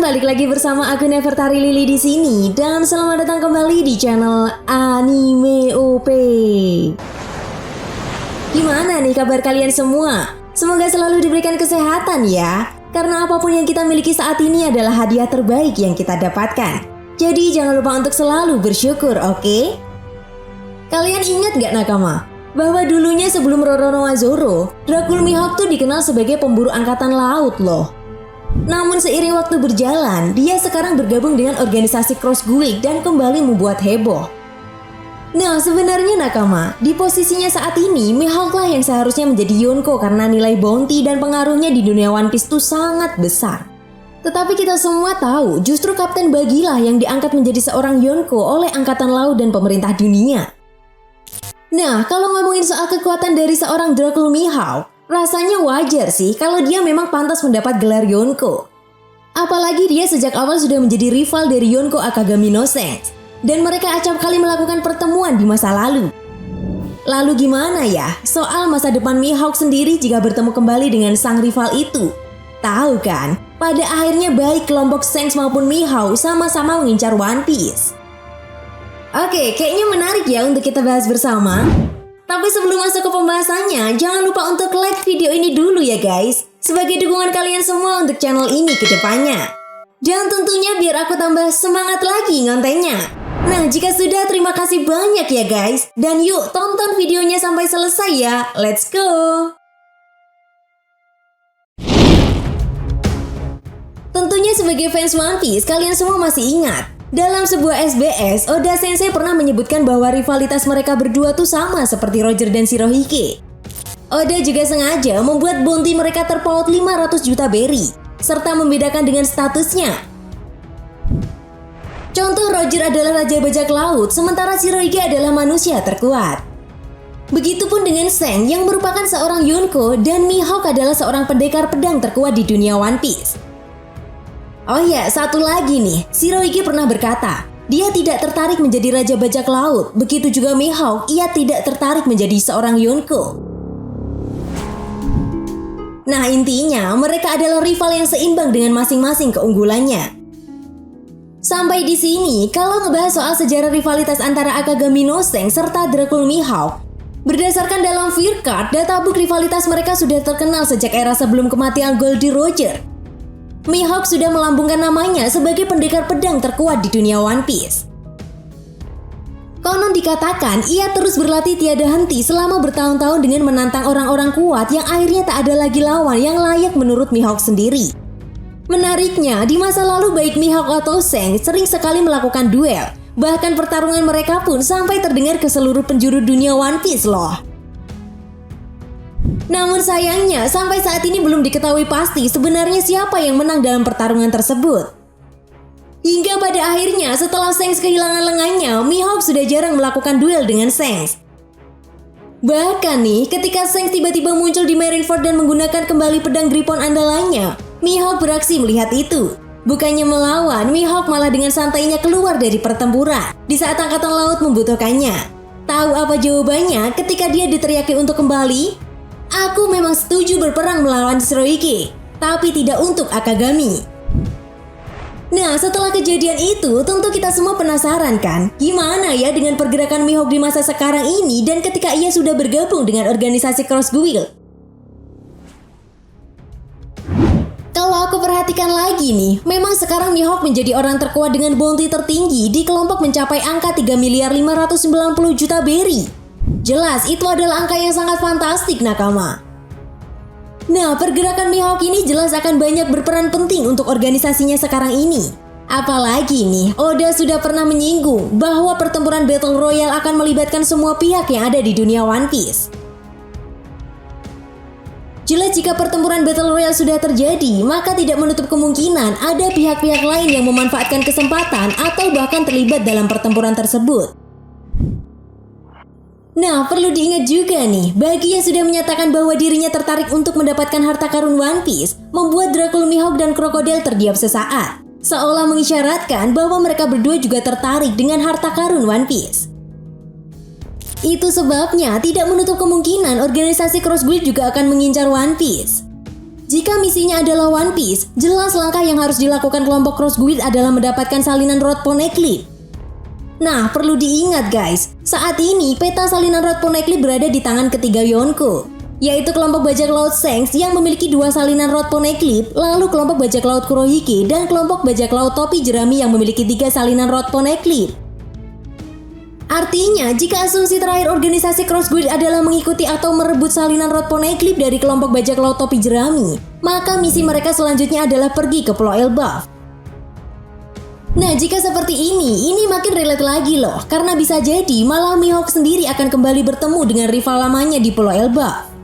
balik lagi bersama aku Nefertari Lily di sini dan selamat datang kembali di channel Anime OP. Gimana nih kabar kalian semua? Semoga selalu diberikan kesehatan ya. Karena apapun yang kita miliki saat ini adalah hadiah terbaik yang kita dapatkan. Jadi jangan lupa untuk selalu bersyukur, oke? Kalian ingat gak nakama? Bahwa dulunya sebelum Roronoa Zoro, Dracul Mihawk tuh dikenal sebagai pemburu angkatan laut loh. Namun seiring waktu berjalan, dia sekarang bergabung dengan organisasi Cross Guild dan kembali membuat heboh. Nah sebenarnya nakama, di posisinya saat ini Mihawk lah yang seharusnya menjadi Yonko karena nilai bounty dan pengaruhnya di dunia One Piece tuh sangat besar. Tetapi kita semua tahu justru Kapten Buggy lah yang diangkat menjadi seorang Yonko oleh Angkatan Laut dan pemerintah dunia. Nah kalau ngomongin soal kekuatan dari seorang Dracul Mihawk, rasanya wajar sih kalau dia memang pantas mendapat gelar Yonko. Apalagi dia sejak awal sudah menjadi rival dari Yonko Akagami no Sense. Dan mereka acap kali melakukan pertemuan di masa lalu. Lalu gimana ya soal masa depan Mihawk sendiri jika bertemu kembali dengan sang rival itu? Tahu kan, pada akhirnya baik kelompok Shanks maupun Mihawk sama-sama mengincar One Piece. Oke, kayaknya menarik ya untuk kita bahas bersama. Tapi sebelum masuk ke pembahasannya, jangan lupa untuk like video ini dulu ya guys, sebagai dukungan kalian semua untuk channel ini ke depannya. Dan tentunya biar aku tambah semangat lagi ngontennya. Nah jika sudah, terima kasih banyak ya guys. Dan yuk tonton videonya sampai selesai ya, let's go. Tentunya sebagai fans One Piece, kalian semua masih ingat dalam sebuah SBS, Oda Sensei pernah menyebutkan bahwa rivalitas mereka berdua tuh sama seperti Roger dan Shirohige. Oda juga sengaja membuat bounty mereka terpaut 500 juta berry, serta membedakan dengan statusnya. Contoh, Roger adalah Raja Bajak Laut, sementara Shirohige adalah manusia terkuat. Begitupun dengan Shanks yang merupakan seorang Yonko dan Mihawk adalah seorang pendekar pedang terkuat di dunia One Piece. Oh ya, satu lagi nih, Shirohige pernah berkata, dia tidak tertarik menjadi Raja Bajak Laut, begitu juga Mihawk, ia tidak tertarik menjadi seorang Yonko. Nah intinya, mereka adalah rival yang seimbang dengan masing-masing keunggulannya. Sampai di sini, kalau ngebahas soal sejarah rivalitas antara Akagami no Sense serta Dracul Mihawk, berdasarkan dalam Fear Card, databook rivalitas mereka sudah terkenal sejak era sebelum kematian Goldie Roger. Mihawk sudah melambungkan namanya sebagai pendekar pedang terkuat di dunia One Piece. Konon dikatakan, ia terus berlatih tiada henti selama bertahun-tahun dengan menantang orang-orang kuat yang akhirnya tak ada lagi lawan yang layak menurut Mihawk sendiri. Menariknya, di masa lalu baik Mihawk atau Shanks sering sekali melakukan duel. Bahkan pertarungan mereka pun sampai terdengar ke seluruh penjuru dunia One Piece loh. Namun sayangnya, sampai saat ini belum diketahui pasti sebenarnya siapa yang menang dalam pertarungan tersebut. Hingga pada akhirnya setelah Shanks kehilangan lengannya, Mihawk sudah jarang melakukan duel dengan Shanks. Bahkan nih, ketika Shanks tiba-tiba muncul di Marineford dan menggunakan kembali pedang Griffon andalannya, Mihawk beraksi melihat itu. Bukannya melawan, Mihawk malah dengan santainya keluar dari pertempuran di saat Angkatan Laut membutuhkannya. Tahu apa jawabannya ketika dia diteriaki untuk kembali? Aku memang setuju berperang melawan Shirohige, tapi tidak untuk Akagami. Nah, setelah kejadian itu, tentu kita semua penasaran kan? Gimana ya dengan pergerakan Mihawk di masa sekarang ini dan ketika ia sudah bergabung dengan organisasi Cross Guild? Kalau aku perhatikan lagi nih, memang sekarang Mihawk menjadi orang terkuat dengan bounty tertinggi di kelompok mencapai angka 3.590 juta berry. Jelas, itu adalah angka yang sangat fantastik nakama. Nah, pergerakan Mihawk ini jelas akan banyak berperan penting untuk organisasinya sekarang ini. Apalagi nih, Oda sudah pernah menyinggung bahwa pertempuran Battle Royale akan melibatkan semua pihak yang ada di dunia One Piece. Jelas jika pertempuran Battle Royale sudah terjadi, maka tidak menutup kemungkinan ada pihak-pihak lain yang memanfaatkan kesempatan atau bahkan terlibat dalam pertempuran tersebut. Nah, perlu diingat juga nih, bagi yang sudah menyatakan bahwa dirinya tertarik untuk mendapatkan harta karun One Piece, membuat Dracul Mihawk dan Crocodile terdiam sesaat, seolah mengisyaratkan bahwa mereka berdua juga tertarik dengan harta karun One Piece. Itu sebabnya tidak menutup kemungkinan organisasi Cross Guild juga akan mengincar One Piece. Jika misinya adalah One Piece, jelas langkah yang harus dilakukan kelompok Cross Guild adalah mendapatkan salinan Road Poneglyph. Nah, perlu diingat guys, saat ini peta salinan Road Poneglyph berada di tangan ketiga Yonko, yaitu kelompok bajak laut Shanks yang memiliki 2 salinan Road Poneglyph, lalu kelompok bajak laut Kurohige dan kelompok bajak laut Topi Jerami yang memiliki 3 salinan Road Poneglyph. Artinya, jika asumsi terakhir organisasi Cross Guild adalah mengikuti atau merebut salinan Road Poneglyph dari kelompok bajak laut Topi Jerami, maka misi mereka selanjutnya adalah pergi ke Pulau Elbaf. Nah, jika seperti ini makin relate lagi loh, karena bisa jadi malah Mihawk sendiri akan kembali bertemu dengan rival lamanya di Pulau Elbaf.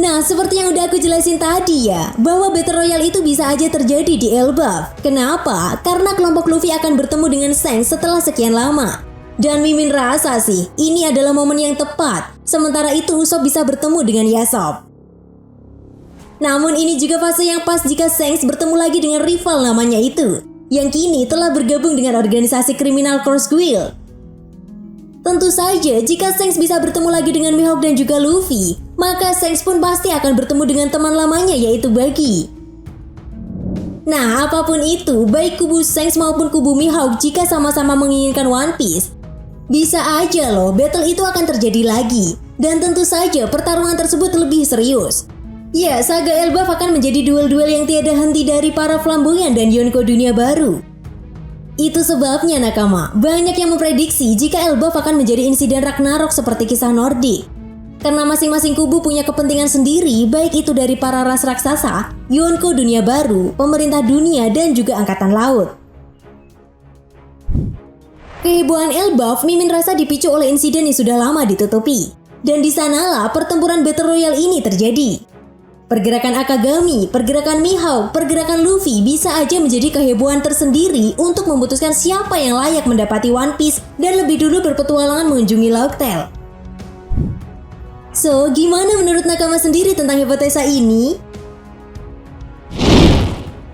Nah, seperti yang udah aku jelasin tadi ya, bahwa Battle Royale itu bisa aja terjadi di Elbaf. Kenapa? Karena kelompok Luffy akan bertemu dengan Shanks setelah sekian lama. Dan Mimin rasa sih, ini adalah momen yang tepat. Sementara itu Usopp bisa bertemu dengan Yasop. Namun ini juga fase yang pas jika Shanks bertemu lagi dengan rival namanya itu, yang kini telah bergabung dengan organisasi kriminal Cross Guild. Tentu saja, jika Shanks bisa bertemu lagi dengan Mihawk dan juga Luffy, maka Shanks pun pasti akan bertemu dengan teman lamanya yaitu Buggy. Nah, apapun itu, baik kubu Shanks maupun kubu Mihawk jika sama-sama menginginkan One Piece, bisa aja loh battle itu akan terjadi lagi. Dan tentu saja pertarungan tersebut lebih serius. Ya, saga Elbaf akan menjadi duel-duel yang tiada henti dari para flamboyan dan Yonko dunia baru. Itu sebabnya nakama, banyak yang memprediksi jika Elbaf akan menjadi insiden Ragnarok seperti kisah Nordik. Karena masing-masing kubu punya kepentingan sendiri, baik itu dari para ras raksasa, Yonko dunia baru, pemerintah dunia, dan juga angkatan laut. Kehebohan Elbaf Mimin rasa dipicu oleh insiden yang sudah lama ditutupi. Dan di sanalah pertempuran Battle Royale ini terjadi. Pergerakan Akagami, pergerakan Mihawk, pergerakan Luffy bisa aja menjadi kehebohan tersendiri untuk memutuskan siapa yang layak mendapati One Piece dan lebih dulu berpetualangan mengunjungi Laut Tale. So, gimana menurut nakama sendiri tentang hipotesa ini?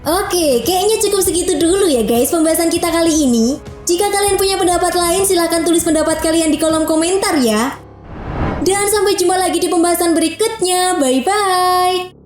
Oke, kayaknya cukup segitu dulu ya guys pembahasan kita kali ini. Jika kalian punya pendapat lain, silahkan tulis pendapat kalian di kolom komentar ya. Dan sampai jumpa lagi di pembahasan berikutnya. Bye-bye.